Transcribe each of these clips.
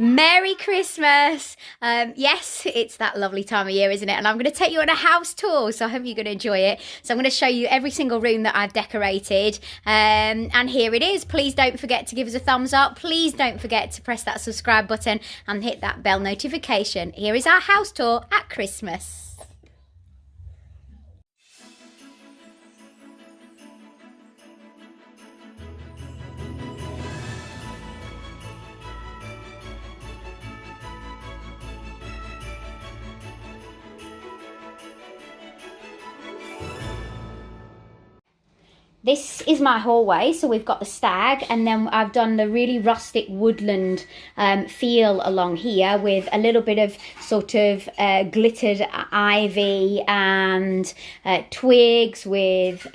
Merry Christmas. Yes, it's that lovely time of year, isn't it? And I'm going to take you on a house tour, so I hope you're going to enjoy it. So I'm going to show you every single room that I've decorated. And here it is. Please don't forget to give us a thumbs up. Please don't forget to press that subscribe button and hit that bell notification. Here is our house tour at Christmas. This is my hallway, so we've got the stag, and then I've done the really rustic woodland feel along here with a little bit of sort of glittered ivy and twigs with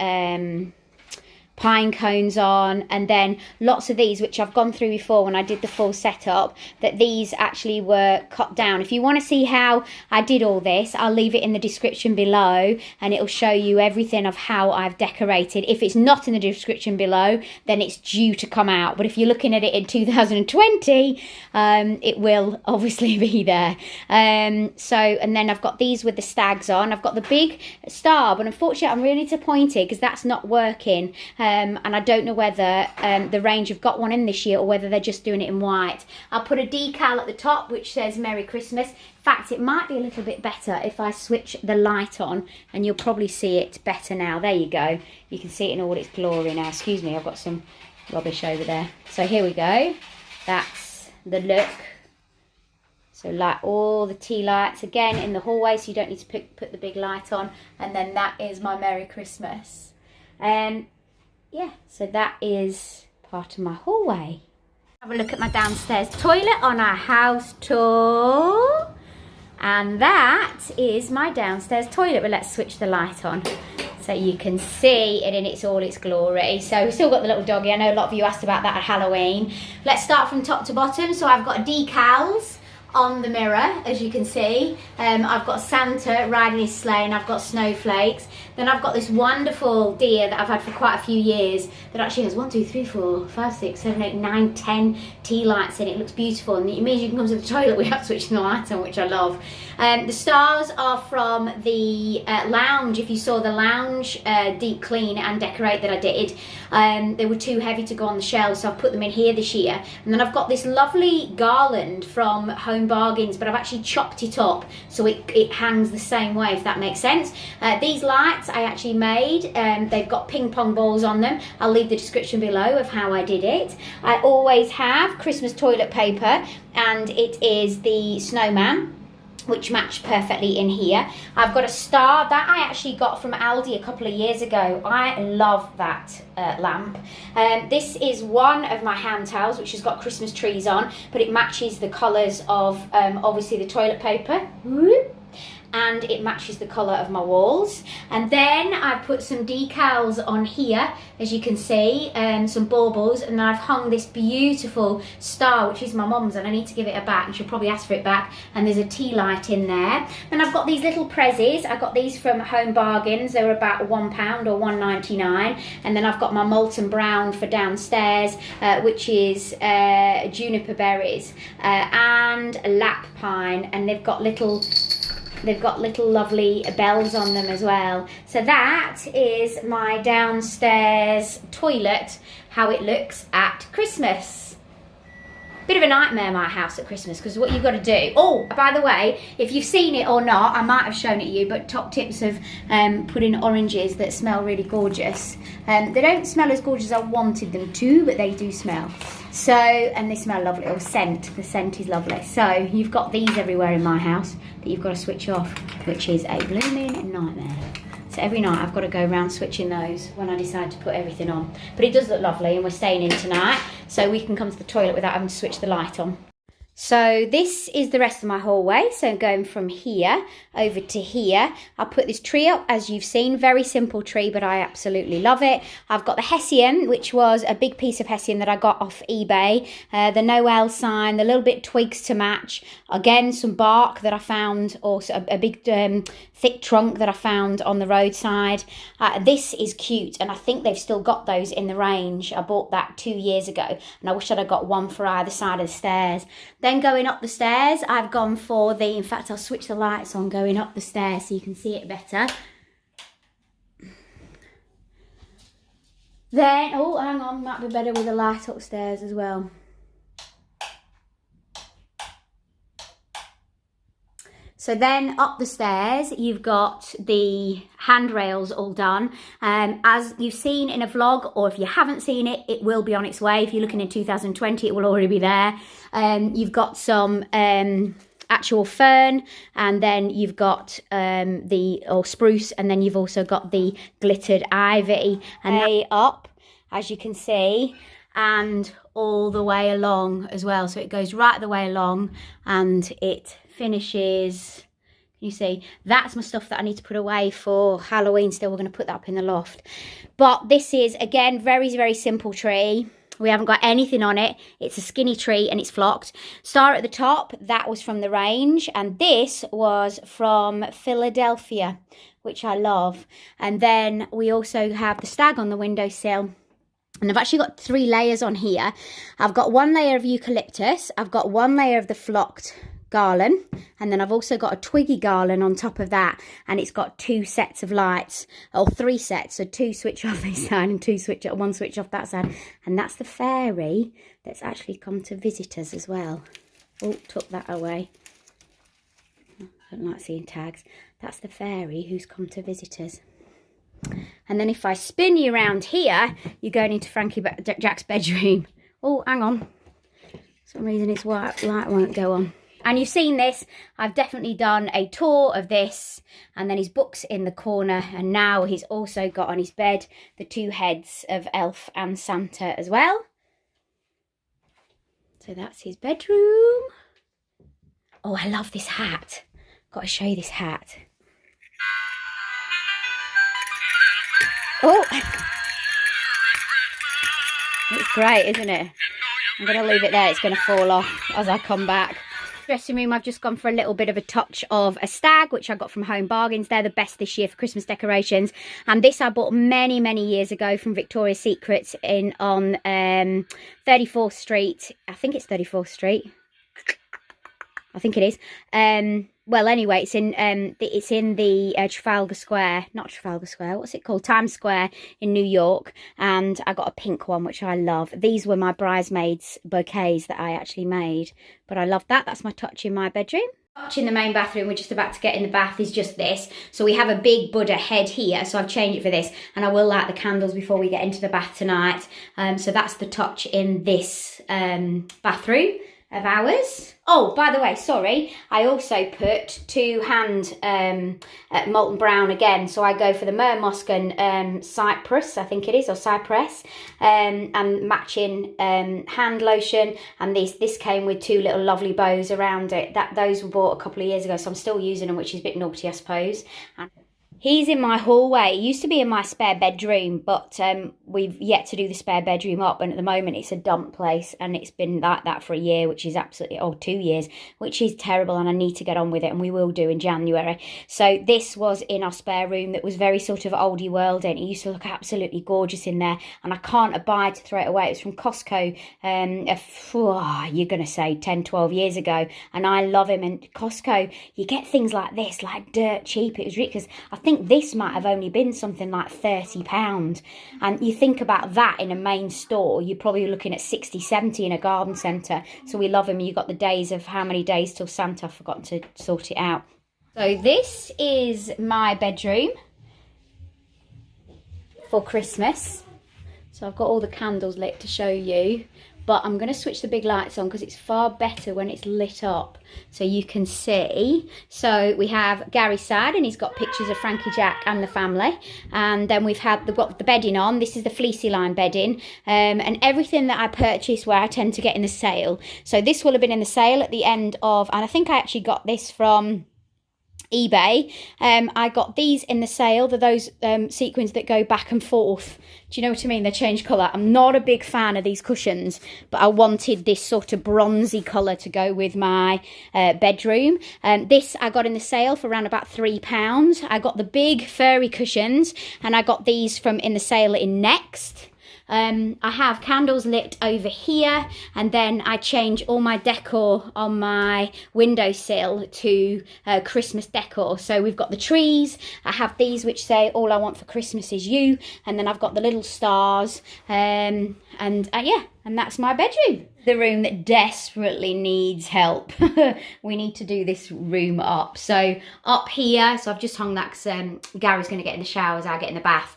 pine cones on, and then lots of these, which I've gone through before when I did the full setup, that these actually were cut down. If you want to see how I did all this, I'll leave it in the description below, and it'll show you everything of how I've decorated. If it's not in the description below, then it's due to come out, but if you're looking at it in 2020, it will obviously be there. And then I've got these with the stags on. I've got the big star, but unfortunately I'm really disappointed because that's not working. And I don't know whether the range have got one in this year or whether they're just doing it in white. I'll put a decal at the top which says Merry Christmas. In fact, it might be a little bit better if I switch the light on, and you'll probably see it better now. There you go. You can see it in all its glory now. Excuse me, I've got some rubbish over there. So here we go. That's the look. So like all the tea lights again in the hallway, so you don't need to put the big light on. And then that is my Merry Christmas. Yeah, so that is part of my hallway. Have a look at my downstairs toilet on our house tour. And that is my downstairs toilet. But let's switch the light on so you can see it in all its glory. So we've still got the little doggy. I know a lot of you asked about that at Halloween. Let's start from top to bottom. So I've got decals on the mirror, as you can see. I've got Santa riding his sleigh, and I've got snowflakes. Then I've got this wonderful deer that I've had for quite a few years that actually has 1, 2, 3, 4, 5, 6, 7, 8, 9, 10 tea lights in it. It looks beautiful, and it means you can come to the toilet without switching the lights on, which I love. The stars are from the lounge. If you saw the lounge deep clean and decorate that I did, they were too heavy to go on the shelves, so I've put them in here this year. And then I've got this lovely garland from Home Bargains, but I've actually chopped it up so it hangs the same way, if that makes sense. These lights I actually made, they've got ping pong balls on them. I'll leave the description below of how I did it. I always have Christmas toilet paper, and it is the snowman, which matched perfectly in here. I've got a star that I actually got from Aldi a couple of years ago. I love that lamp. This is one of my hand towels, which has got Christmas trees on, but it matches the colours of obviously the toilet paper. And it matches the colour of my walls. And then I put some decals on here, as you can see, some baubles, and I've hung this beautiful star, which is my mum's, and I need to give it her back, and she'll probably ask for it back. And there's a tea light in there. Then I've got these little prezzies. I got these from Home Bargains. They were about £1 or £1.99. And then I've got my molten brown for downstairs, which is juniper berries and lap pine, and they've got little lovely bells on them as well. So that is my downstairs toilet, how it looks at Christmas. Bit of a nightmare, my house at Christmas, because what you've got to do... Oh, by the way, if you've seen it or not, I might have shown it to you, but top tips of putting oranges that smell really gorgeous. They don't smell as gorgeous as I wanted them to, but they do smell. So, and they smell lovely. Or scent, the scent is lovely. So you've got these everywhere in my house that you've got to switch off, which is a blooming nightmare. So every night I've got to go around switching those when I decide to put everything on. But it does look lovely, and we're staying in tonight, so we can come to the toilet without having to switch the light on. So this is the rest of my hallway. So going from here over to here, I'll put this tree up, as you've seen. Very simple tree, but I absolutely love it. I've got the hessian, which was a big piece of hessian that I got off eBay. The Noel sign, the little bit twigs to match. Again, some bark that I found, also a big thick trunk that I found on the roadside. This is cute, and I think they've still got those in the range. I bought that 2 years ago, and I wish I'd have got one for either side of the stairs. Then going up the stairs, I've gone for in fact, I'll switch the lights on going up the stairs so you can see it better. Then, oh, hang on, might be better with the light upstairs as well. So then up the stairs, you've got the handrails all done. As you've seen in a vlog, or if you haven't seen it, it will be on its way. If you're looking in 2020, it will already be there. You've got some actual fern, and then you've got spruce, and then you've also got the glittered ivy. And they up, as you can see, and all the way along as well. So it goes right the way along, and it finishes, you see, that's my stuff that I need to put away for Halloween still. We're going to put that up in the loft. But this is, again, very, very simple tree. We haven't got anything on it. It's a skinny tree and it's flocked. Star at the top, that was from the range. And this was from Philadelphia, which I love. And then we also have the stag on the windowsill. And I've actually got 3 layers on here. I've got 1 layer of eucalyptus. I've got 1 layer of the flocked garland, and then I've also got a twiggy garland on top of that, and it's got 2 sets of lights, or 3 sets, so 2 switch off this side and 1 switch off that side. And that's the fairy that's actually come to visit us as well. Oh, took that away. I don't like seeing tags. That's the fairy who's come to visit us. And then if I spin you around here, you're going into Frankie Jack's bedroom. Oh, hang on. For some reason its white light won't go on. And you've seen this, I've definitely done a tour of this, and then his book's in the corner, and now he's also got on his bed the 2 heads of Elf and Santa as well. So that's his bedroom. Oh, I love this hat. Got to show you this hat. Oh, it's great, isn't it? I'm going to leave it there, it's going to fall off as I come back. Dressing room, I've just gone for a little bit of a touch of a stag, which I got from Home Bargains. They're the best this year for Christmas decorations. And this I bought many, many years ago from Victoria's Secret on 34th Street. I think it's 34th Street. I think it is. Well, anyway, it's in the Trafalgar Square, not Trafalgar Square, what's it called? Times Square in New York. And I got a pink one, which I love. These were my bridesmaids bouquets that I actually made. But I love that. That's my touch in my bedroom. Touch in the main bathroom, we're just about to get in the bath, is just this. So we have a big Buddha head here, so I've changed it for this. And I will light the candles before we get into the bath tonight. So that's the touch in this bathroom of ours. Oh, by the way, sorry, I also put 2 hand molten brown again. So I go for the Mer Musk and Cypress, I think it is, or Cypress, and matching hand lotion. And this came with 2 little lovely bows around it. Those were bought a couple of years ago, so I'm still using them, which is a bit naughty, I suppose. And he's in my hallway. It used to be in my spare bedroom, but we've yet to do the spare bedroom up, and at the moment it's a dump place, and it's been like that for a year, which is absolutely, 2 years, which is terrible, and I need to get on with it, and we will do in January. So this was in our spare room that was very sort of oldie world, and it used to look absolutely gorgeous in there, and I can't abide to throw it away. It was from Costco, you're going to say 10, 12 years ago, and I love him. And Costco, you get things like this, like dirt cheap. It was ridiculous. I think this might have only been something like £30, and you think about that in a main store, you're probably looking at 60, 70 in a garden centre. So we love them. You got the days of how many days till Santa. I've forgotten to sort it out. So this is my bedroom for Christmas. So I've got all the candles lit to show you, but I'm going to switch the big lights on because it's far better when it's lit up so you can see. So we have Gary's side, and he's got pictures of Frankie Jack and the family. And then we've got the bedding on. This is the fleecy line bedding, and everything that I purchased where I tend to get in the sale. So this will have been in the sale at the end of, and I think I actually got this from eBay. I got these in the sale. They're those sequins that go back and forth. Do you know what I mean? They change colour. I'm not a big fan of these cushions, but I wanted this sort of bronzy colour to go with my bedroom. This I got in the sale for around about £3. I got the big furry cushions, and I got these from in the sale in Next. I have candles lit over here, and then I change all my decor on my windowsill to Christmas decor. So we've got the trees, I have these which say all I want for Christmas is you, and then I've got the little stars, and yeah, and that's my bedroom. The room that desperately needs help. We need to do this room up. So up here, so I've just hung that because Gary's going to get in the shower as I get in the bath.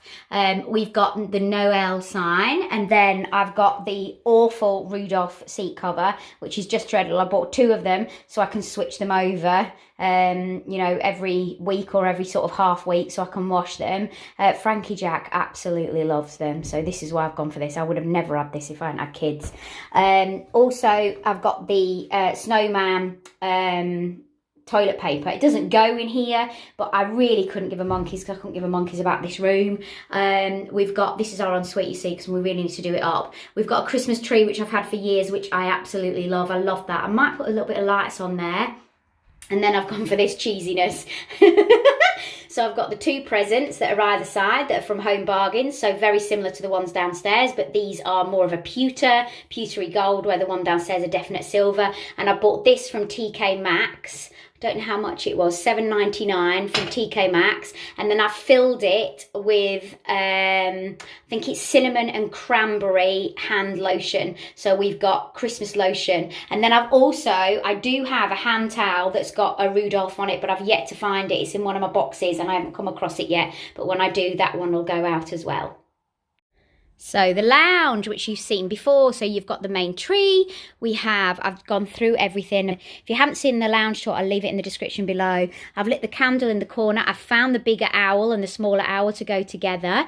We've got the Noel sign, and then I've got the awful Rudolph seat cover, which is just dreadful. I bought 2 of them so I can switch them over, you know, every week or every sort of half week, so I can wash them. Frankie Jack absolutely loves them, so this is why I've gone for this. I would have never had this if I hadn't had kids. Also, I've got the snowman toilet paper. It doesn't go in here, but I really couldn't give a monkeys, because I couldn't give a monkeys about this room. We've got, this is our ensuite, you see, because we really need to do it up. We've got a Christmas tree, which I've had for years, which I absolutely love. I love that. I might put a little bit of lights on there. And then I've gone for this cheesiness. So I've got the 2 presents that are either side that are from Home Bargains. So very similar to the ones downstairs, but these are more of a pewtery gold, where the one downstairs are definite silver. And I bought this from TK Maxx. Don't know how much it was, $7.99 from TK Maxx, and then I filled it with I think it's cinnamon and cranberry hand lotion. So we've got Christmas lotion, and then I do have a hand towel that's got a Rudolph on it, but I've yet to find it. It's in one of my boxes and I haven't come across it yet, but when I do, that one will go out as well. So the lounge, which you've seen before, so you've got the main tree. I've gone through everything. If you haven't seen the lounge tour, I'll leave it in the description below. I've lit the candle in the corner. I've found the bigger owl and the smaller owl to go together.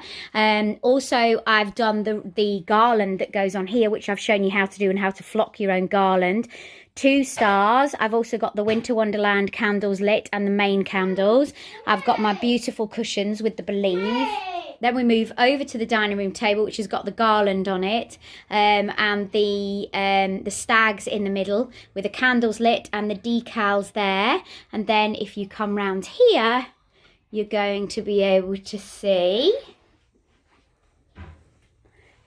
Also, I've done the garland that goes on here, which I've shown you how to do and how to flock your own garland. 2 stars. I've also got the Winter Wonderland candles lit and the main candles. I've got my beautiful cushions with the Believe. Then we move over to the dining room table, which has got the garland on it, and the stags in the middle with the candles lit and the decals there. And then if you come round here, you're going to be able to see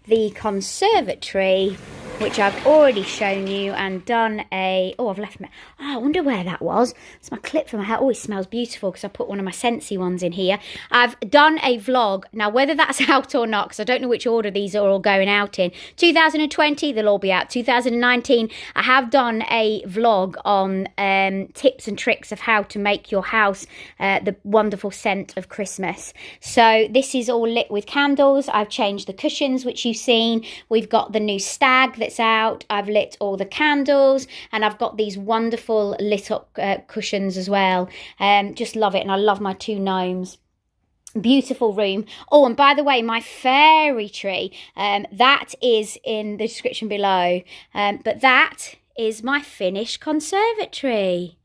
the conservatory, which I've already shown you and done a... Oh, I've left my... Oh, I wonder where that was. It's my clip for my hair. Oh, it smells beautiful because I put one of my Scentsy ones in here. I've done a vlog. Now, whether that's out or not, because I don't know which order these are all going out in. 2020, they'll all be out. 2019, I have done a vlog on tips and tricks of how to make your house the wonderful scent of Christmas. So this is all lit with candles. I've changed the cushions, which you've seen. We've got the new stag that's out. I've lit all the candles, and I've got these wonderful lit up cushions as well. Just love it, and I love my 2 gnomes. Beautiful room. Oh, and by the way, my fairy tree, that is in the description below, but that is my finished conservatory.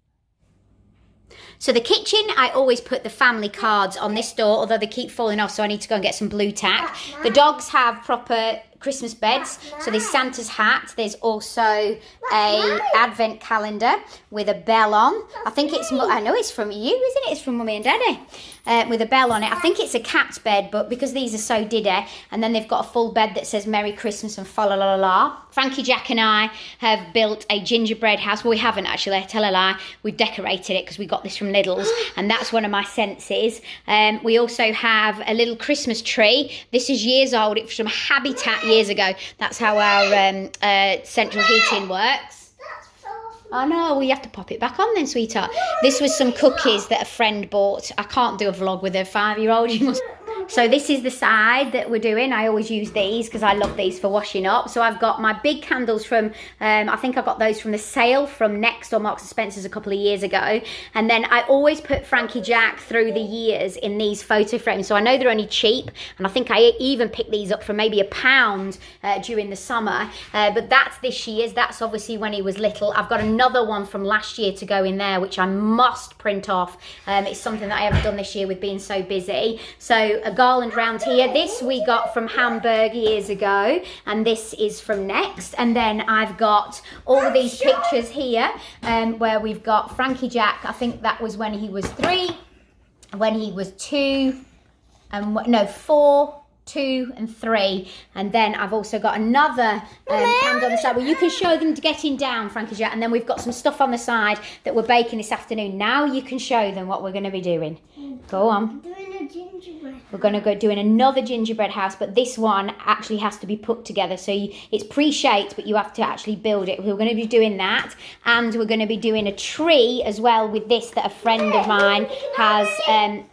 So the kitchen, I always put the family cards on this door, although they keep falling off, so I need to go and get some blue tack. The dogs have proper Christmas beds. So there's Santa's hat. There's also a advent calendar with a bell on. I think it's, I know it's from you, isn't it? It's from Mummy and Daddy. With a bell on it. I think it's a cat's bed, but because these are so diddy, and then they've got a full bed that says Merry Christmas and fa la la la. Frankie Jack and I have built a gingerbread house. Well, we haven't actually, I tell a lie. We've decorated it because we got this from Lidl's, and that's one of my senses. We also have a little Christmas tree. This is years old. It's from Habitat years ago. That's how our central heating works. Oh no, we have to pop it back on then, sweetheart. This was some cookies that a friend bought. I can't do a vlog with a 5-year-old. You must. So this is the side that we're doing. I always use these because I love these for washing up. So I've got my big candles from, I think I got those from the sale from Next or Marks & Spencer's a couple of years ago. And then I always put Frankie Jack through the years in these photo frames. So I know they're only cheap. And I think I even picked these up for maybe £1 during the summer. But that's this year's. That's obviously when he was little. I've got another one from last year to go in there, which I must print off. It's something that I haven't done this year with being so busy. So a garland round here. This we got from Hamburg years ago, and this is from Next. And then I've got all these pictures here where we've got Frankie Jack. I think that was when he was 3, when he was 2, and no, 4, 2 and 3, and then I've also got another candle on the side where you can show them getting down, Frankie, and then we've got some stuff on the side that we're baking this afternoon. Now you can show them what we're going to be doing. Go on. We're going to go doing another gingerbread house, but this one actually has to be put together. So it's pre-shaped, but you have to actually build it. We're going to be doing that, and we're going to be doing a tree as well with this that a friend of mine has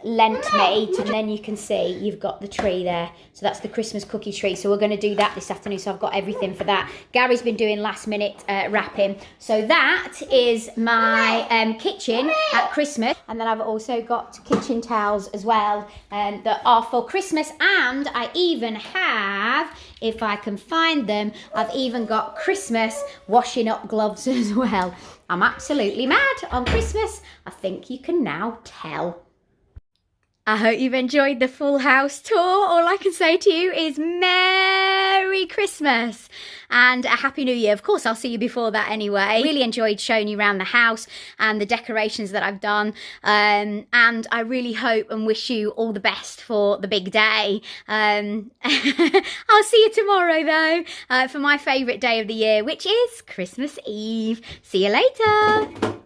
lent me. And then you can see you've got the tree there. So that's the Christmas cookie tree. So we're going to do that this afternoon. So I've got everything for that. Gary's been doing last minute wrapping. So that is my kitchen at Christmas. And then I've also got kitchen towels as well that are for Christmas. And I even have, if I can find them, I've even got Christmas washing up gloves as well. I'm absolutely mad on Christmas. I think you can now tell. I hope you've enjoyed the full house tour. All I can say to you is Merry Christmas and a Happy New Year. Of course, I'll see you before that anyway. Really enjoyed showing you around the house and the decorations that I've done. And I really hope and wish you all the best for the big day. I'll see you tomorrow though for my favourite day of the year, which is Christmas Eve. See you later.